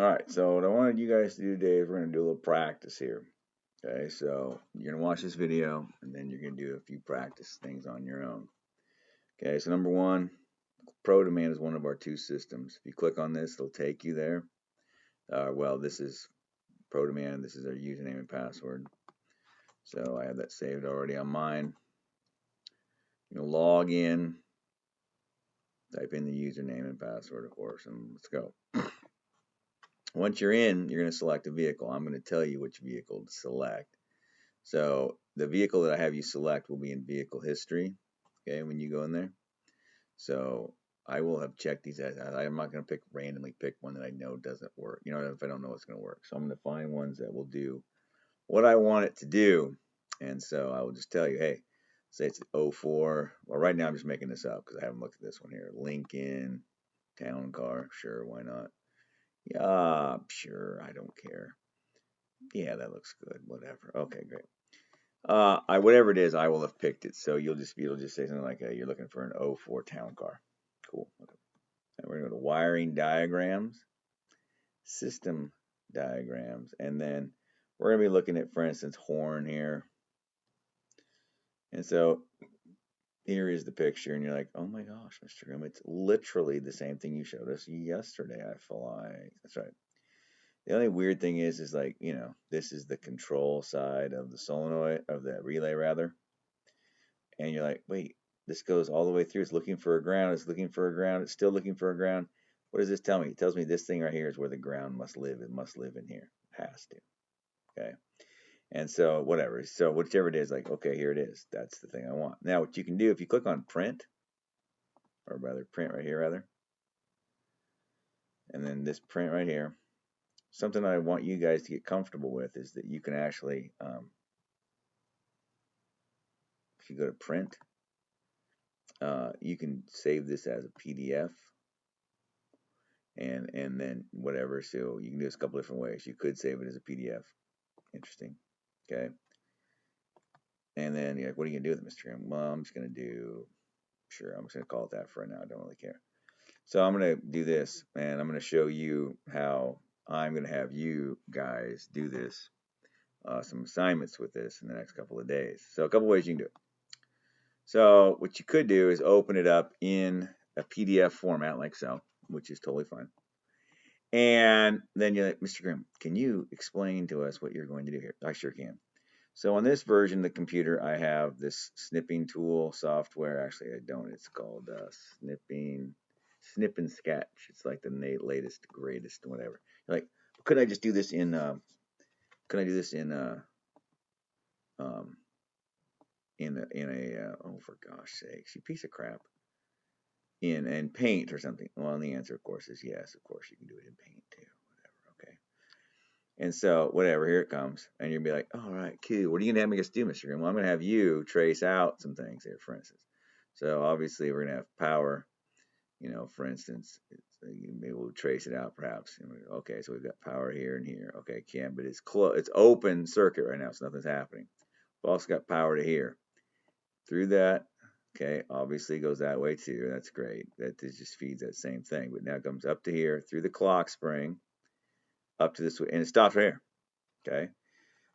Alright, so what I wanted you guys to do today is we're going to do a little practice here. Okay, so you're going to watch this video and then you're going to do a few practice things on your own. Okay, so number one, prodemand is one of our two systems. If you click on this, it'll take you there. Well, this is prodemand, this is our username and password. So I have that saved already on mine. You'll log in, type in the username and password, of course, and let's go. Once you're in, you're going to select a vehicle. I'm going to tell you which vehicle to select. So the vehicle that I have you select will be in vehicle history, okay, when you go in there. So I will have checked these as I'm not going to randomly pick one that I know doesn't work, if I don't know it's going to work. So I'm going to find ones that will do what I want it to do. And so I will just tell you, hey, say it's 04. Well, right now I'm just making this up because I haven't looked at this one here. Lincoln, town car, sure, why not? Yeah, sure, I don't care. Yeah, that looks good, whatever. Okay, great. Whatever it is, I will have picked it. So you'll just say something like, you're looking for an 04 town car. Cool. Okay. And we're going to go to wiring diagrams, system diagrams, and then we're going to be looking at, for instance, horn here. And so here is the picture, and you're like, oh my gosh, Mr. Grimm, it's literally the same thing you showed us yesterday. I feel like that's right. The only weird thing is like, this is the control side of the solenoid, of the relay rather. And you're like, wait, this goes all the way through. It's looking for a ground. It's looking for a ground. It's still looking for a ground. What does this tell me? It tells me this thing right here is where the ground must live. It must live in here. It has to. Okay. And so whatever. So whichever it is, like, okay, here it is. That's the thing I want. Now what you can do if you click on print, or rather print right here, rather, and then this print right here, something I want you guys to get comfortable with is that you can actually, if you go to print, you can save this as a PDF, and then whatever. So you can do this a couple different ways. You could save it as a PDF. Interesting. Okay. And then you're like, what are you gonna do with it, Mr. Graham? Well, I'm just gonna do, sure, I'm just gonna call it that for now. I don't really care. So I'm gonna do this, and I'm gonna show you how I'm gonna have you guys do this, some assignments with this in the next couple of days. So a couple ways you can do it. So what you could do is open it up in a PDF format like so, which is totally fine. And then you're like, Mr. Grimm, can you explain to us what you're going to do here? I sure can. So on this version of the computer, I have this snipping tool software. Actually, I don't. It's called Snip and Sketch. It's like the latest, greatest, whatever. You're like, could I just do this in? Could I do this in um, oh, for gosh sakes, you piece of crap, in Paint or something? Well, and the answer, of course, is yes. Of course, you can do it in Paint too. Whatever. Okay. And so, whatever, here it comes. And you'll be like, all right, cool. What are you going to have me guys do, Mr. Grimm? Well, I'm going to have you trace out some things here, for instance. So, obviously, we're going to have power, for instance. Maybe we'll trace it out, perhaps. Okay, so we've got power here and here. Okay, but it's it's open circuit right now, so nothing's happening. We've also got power to here. Through that, okay, obviously it goes that way too. That's great. That just feeds that same thing. But now it comes up to here, through the clock spring, up to this way, and it stops right here. Okay.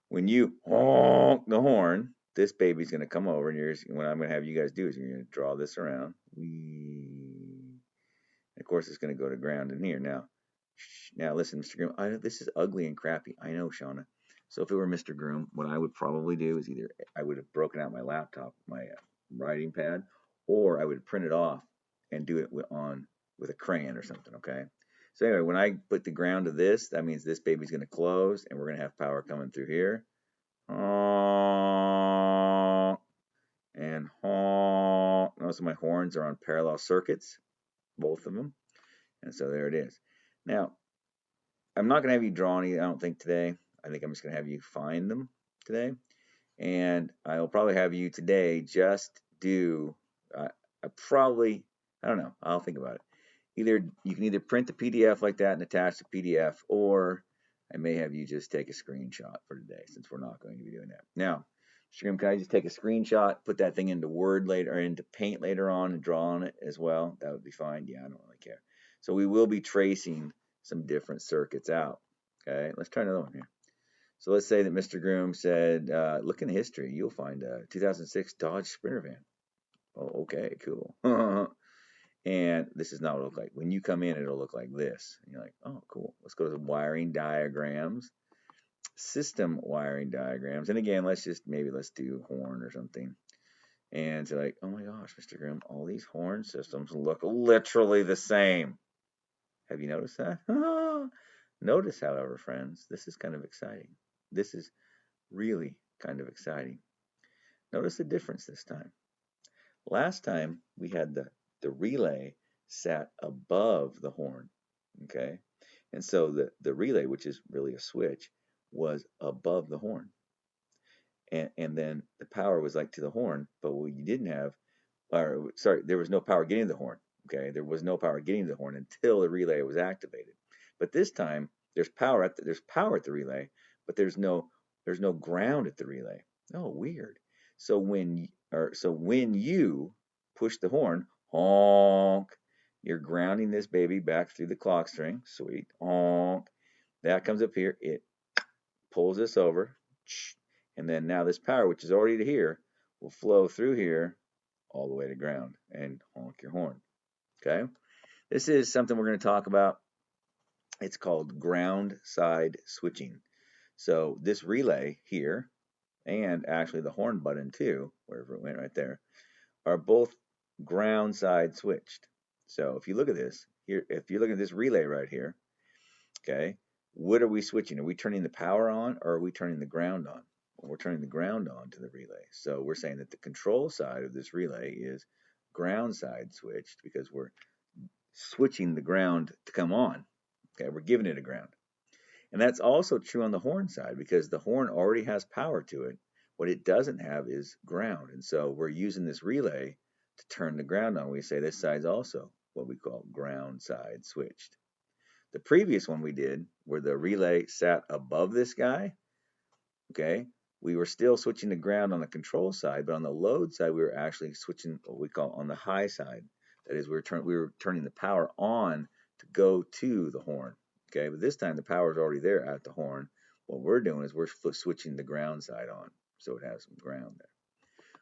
When you honk the horn, this baby's going to come over, and what I'm going to have you guys do is you're going to draw this around. And of course, it's going to go to ground in here. Now listen, Mr. Groom, I know this is ugly and crappy. I know, Shauna. So if it were Mr. Groom, what I would probably do is either I would have broken out my laptop, my writing pad, or I would print it off and do it with a crayon or something, okay? So anyway, when I put the ground to this, that means this baby's going to close, and we're going to have power coming through here. And notice my horns are on parallel circuits, both of them. And so there it is. Now, I'm not going to have you draw any, I don't think, today. I think I'm just going to have you find them today. And I'll probably have you today just do, I don't know, I'll think about it. You can either print the PDF like that and attach the PDF, or I may have you just take a screenshot for today, since we're not going to be doing that. Now, Stream, can I just take a screenshot, put that thing into Word later, or into Paint later on, and draw on it as well? That would be fine. Yeah, I don't really care. So we will be tracing some different circuits out. Okay, let's try another one here. So let's say that Mr. Groom said, look in history, you'll find a 2006 Dodge Sprinter van. Oh, okay, cool. And this is not what it'll look like. When you come in, it'll look like this. And you're like, oh, cool. Let's go to the wiring diagrams, system wiring diagrams. And again, let's do horn or something. And it's like, oh my gosh, Mr. Groom, all these horn systems look literally the same. Have you noticed that? Notice, however, friends, this is kind of exciting. This is really kind of exciting. Notice the difference this time. Last time we had the relay sat above the horn, okay? And so the relay, which is really a switch, was above the horn. And then the power was like to the horn, but what you didn't have, or sorry, there was no power getting to the horn. Okay, there was no power getting to the horn until the relay was activated. But this time there's power at the relay, but there's no ground at the relay. Oh, weird. So when you push the horn, honk, you're grounding this baby back through the clock string. Sweet, honk. That comes up here. It pulls this over, and then now this power, which is already to here, will flow through here all the way to ground and honk your horn. Okay? This is something we're going to talk about. It's called ground side switching. So this relay here, and actually the horn button too, wherever it went right there, are both ground side switched. So if you look at this here, if you look at this relay right here, okay, what are we switching? Are we turning the power on or are we turning the ground on? Well, we're turning the ground on to the relay. So we're saying that the control side of this relay is ground side switched because we're switching the ground to come on. Okay, we're giving it a ground. And that's also true on the horn side because the horn already has power to it. What it doesn't have is ground. And so we're using this relay to turn the ground on. We say this side's also what we call ground side switched. The previous one we did, where the relay sat above this guy, okay, we were still switching the ground on the control side, but on the load side, we were actually switching what we call on the high side. That is, we were turning the power on to go to the horn. Okay, but this time the power is already there at the horn. What we're doing is we're switching the ground side on, so it has some ground there.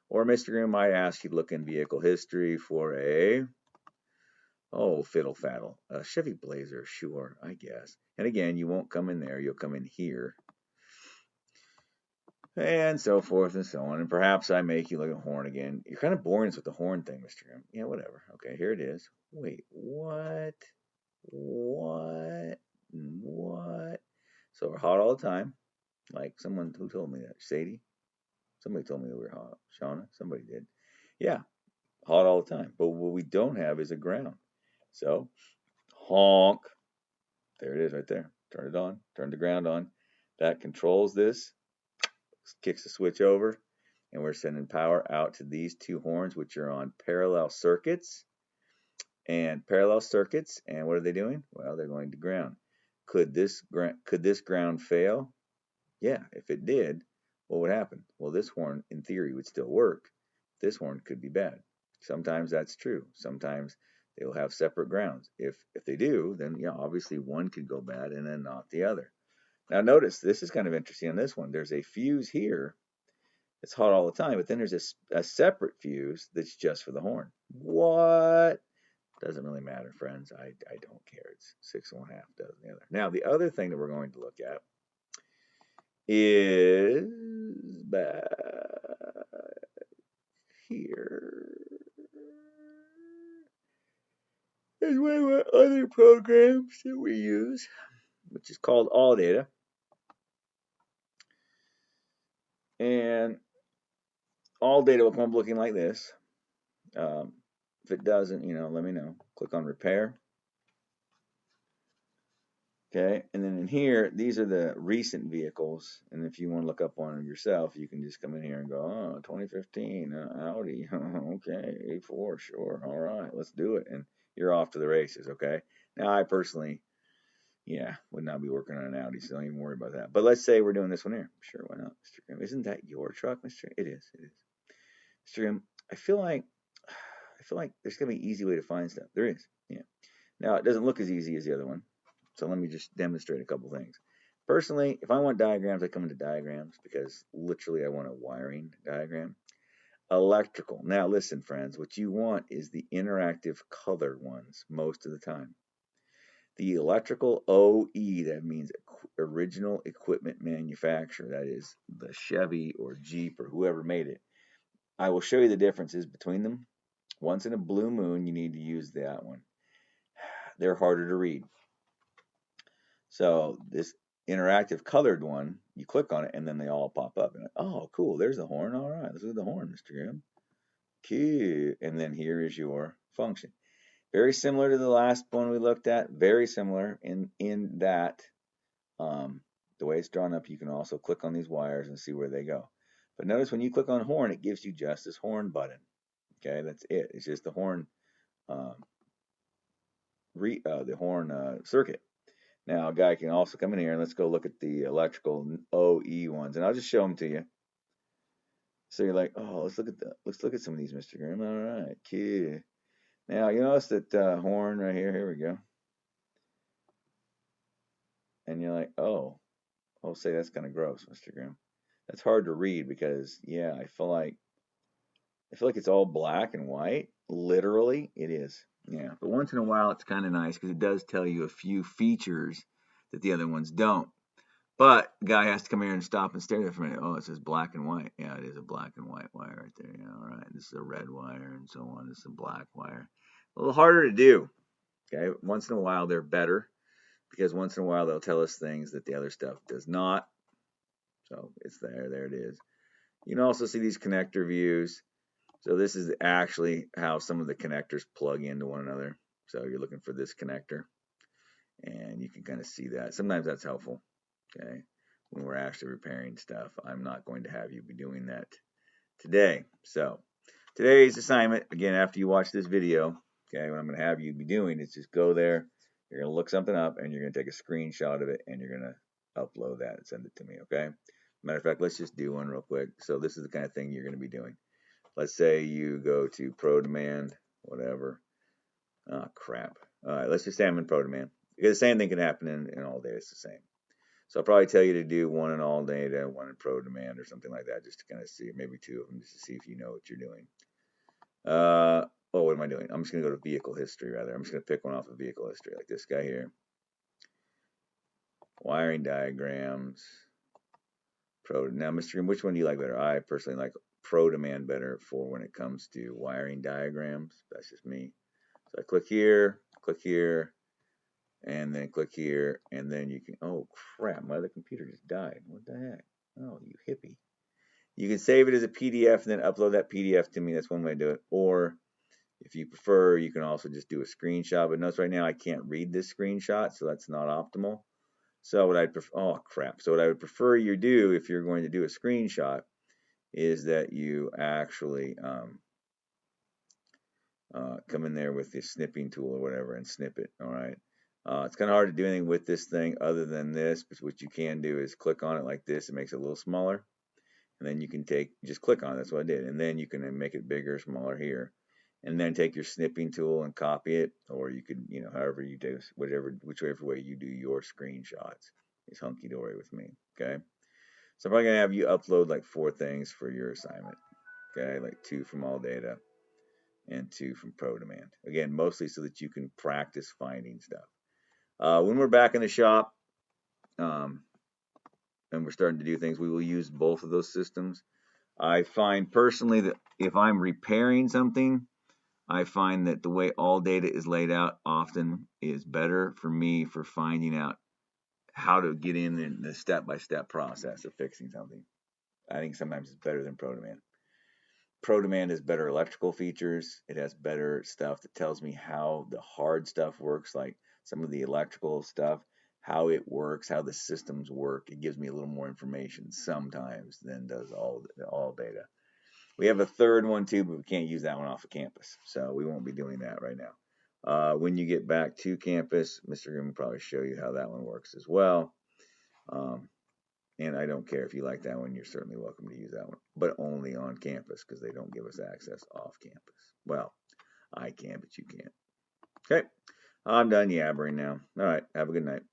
Or Mr. Groom might ask you to look in vehicle history for a fiddle faddle, a Chevy Blazer, sure, I guess. And again, you won't come in there; you'll come in here, and so forth and so on. And perhaps I make you look at horn again. You're kind of boring us with the horn thing, Mr. Grimm. Yeah, whatever. Okay, here it is. Wait, what? What? What? So we're hot all the time. Like someone who told me that. Sadie? Somebody told me we were hot. Shauna? Somebody did. Yeah, hot all the time. But what we don't have is a ground. So honk. There it is right there. Turn it on. Turn the ground on. That controls this. Kicks the switch over. And we're sending power out to these two horns, which are on parallel circuits. And what are they doing? Well, they're going to ground. Could this ground fail? Yeah, if it did, what would happen? Well, this horn, in theory, would still work. This horn could be bad. Sometimes that's true. Sometimes they will have separate grounds. If they do, then obviously one could go bad and then not the other. Now notice, this is kind of interesting on this one. There's a fuse here. It's hot all the time, but then there's a separate fuse that's just for the horn. What? Doesn't really matter, friends. I don't care. It's 6 1/2 dozen the other. Now, the other thing that we're going to look at is back here. There's one of our other programs that we use, which is called alldata. And alldata will come up looking like this. If it doesn't, let me know. Click on repair. Okay, and then in here, these are the recent vehicles. And if you want to look up one yourself, you can just come in here and go, 2015 Audi. Okay, A4, sure. All right, let's do it. And you're off to the races, okay? Now, I personally, would not be working on an Audi, so don't even worry about that. But let's say we're doing this one here. Sure, why not, Mr. Grimm? Isn't that your truck, Mr. It is. Mr. Grimm, I feel like there's going to be an easy way to find stuff. There is, yeah. Now, it doesn't look as easy as the other one. So let me just demonstrate a couple things. Personally, if I want diagrams, I come into diagrams because literally I want a wiring diagram. Electrical. Now listen, friends, what you want is the interactive colored ones most of the time. The electrical OE, that means original equipment manufacturer, that is the Chevy or Jeep or whoever made it. I will show you the differences between them. Once in a blue moon, you need to use that one. They're harder to read. So this interactive colored one, you click on it and then they all pop up. And oh, cool, there's the horn. All right, let's do the horn, Mr. Grimm. Cute. And then here is your function. Very similar to the last one we looked at. Very similar in that the way it's drawn up, you can also click on these wires and see where they go. But notice when you click on horn, it gives you just this horn button. Okay, that's it. It's just the horn, the horn circuit. Now, a guy can also come in here and let's go look at the electrical OE ones, and I'll just show them to you. So you're like, oh, let's look at some of these, Mr. Grimm. All right, kid. Now you notice that horn right here. Here we go. And you're like, oh, I'll say that's kind of gross, Mr. Grimm. That's hard to read because yeah, I feel like it's all black and white. Literally, it is. Yeah, but once in a while, it's kind of nice because it does tell you a few features that the other ones don't. But the guy has to come here and stop and stare there for a minute. Oh, it says black and white. Yeah, it is a black and white wire right there. Yeah, all right. This is a red wire and so on. This is a black wire. A little harder to do. Okay, once in a while they're better because once in a while they'll tell us things that the other stuff does not. So it's there. There it is. You can also see these connector views. So this is actually how some of the connectors plug into one another. So you're looking for this connector, and you can kind of see that. Sometimes that's helpful. Okay, when we're actually repairing stuff, I'm not going to have you be doing that today. So today's assignment, again, after you watch this video, okay, what I'm going to have you be doing is just go there. You're going to look something up, and you're going to take a screenshot of it, and you're going to upload that and send it to me. Okay. Matter of fact, let's just do one real quick. So this is the kind of thing you're going to be doing. Let's say you go to prodemand, whatever. Oh, crap. All right, let's just say I'm in prodemand. Because the same thing can happen in all data. It's the same. So I'll probably tell you to do one in all data, one in prodemand, or something like that, just to kind of see, maybe two of them, just to see if you know what you're doing. What am I doing? I'm just going to go to vehicle history, rather. I'm just going to pick one off of vehicle history, like this guy here. Wiring diagrams. Now, Mr. Green, which one do you like better? I personally like prodemand better for when it comes to wiring diagrams. That's just me. So I click here, and then click here, and then you can, oh crap, my other computer just died. What the heck? Oh, you hippie. You can save it as a PDF and then upload that PDF to me. That's one way to do it. Or if you prefer, you can also just do a screenshot. But notice right now I can't read this screenshot, so that's not optimal. So what I'd prefer, oh crap. So what I would prefer you do if you're going to do a screenshot is that you actually come in there with the snipping tool or whatever and snip it. All right. It's kind of hard to do anything with this thing other than this, but what you can do is click on it like this. It makes it a little smaller. And then you can just click on it. That's what I did. And then you can make it bigger, smaller here. And then take your snipping tool and copy it. Or you could, however you do, whichever way you do your screenshots is hunky dory with me. Okay. So I'm probably going to have you upload like 4 things for your assignment. Okay. Like 2 from all data and 2 from prodemand. Again, mostly so that you can practice finding stuff. When we're back in the shop, and we're starting to do things, we will use both of those systems. I find personally that if I'm repairing something, I find that the way all data is laid out often is better for me for finding out how to get in the step-by-step process of fixing something. I think sometimes it's better than prodemand. Prodemand has better electrical features. It has better stuff that tells me how the hard stuff works, like some of the electrical stuff, how it works, how the systems work. It gives me a little more information sometimes than does all data. We have a third one too, but we can't use that one off of campus, so we won't be doing that right now. When you get back to campus, Mr. Grimm will probably show you how that one works as well. And I don't care if you like that one, you're certainly welcome to use that one, but only on campus because they don't give us access off campus. Well, I can, but you can't. Okay. I'm done yabbering now. All right. Have a good night.